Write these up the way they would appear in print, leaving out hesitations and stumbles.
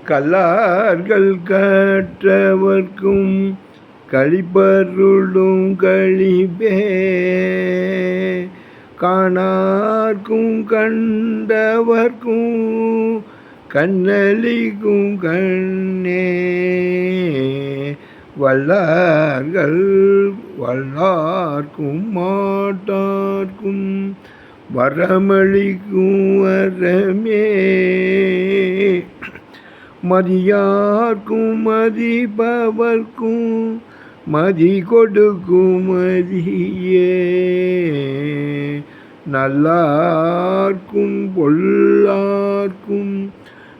கல்லார்கள் கற்றவர்க்கும் கழிப்பருளும் கழிப்பே காணார்க்கும் கண்டவர்க்கும் கண்ணலிக்கும் கண்ணே வல்லார்கள் வல்லார்க்கும் மாட்டார்க்கும் வரமளிக்கும் வரமே மதியார்க்கும் மதிப்பவர்க்கும் மதி கொடுக்கும் மதியே நல்லார்க்கும் பொல்லார்க்கும்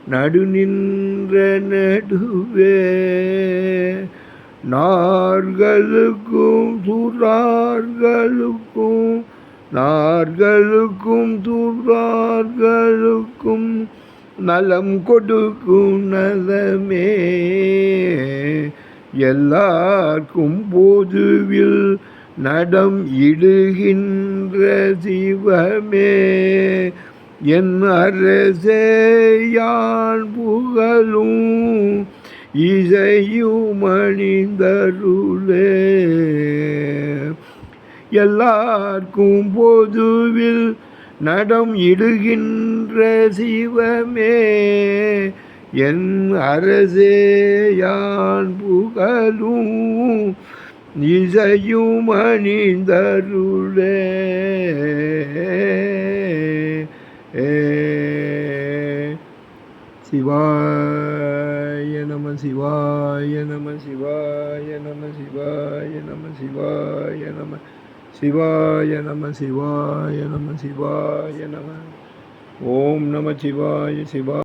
நடு நின்ற நடுவே நார்களுக்கும் துறார்களுக்கும் நலம் கொடுக்கும் நலமே எல்லார்க்கும் பொதுவில் நடம் இடுகின்ற சிவமே என் அரசே யான் புகழும் இசையும் அணிந்தருளே எல்லார்க்கும் பொதுவில் நடம் இடுகின்ற சிவமே என் அரசே யான் புகழும் இசையும் அணிந்தருளே சிவாய நம சிவாய நம சிவாய நம சிவாய நம சிவாய நம சிவாய நம சிவாய நம சிவாய நம ஓம் நம சிவாய சிவா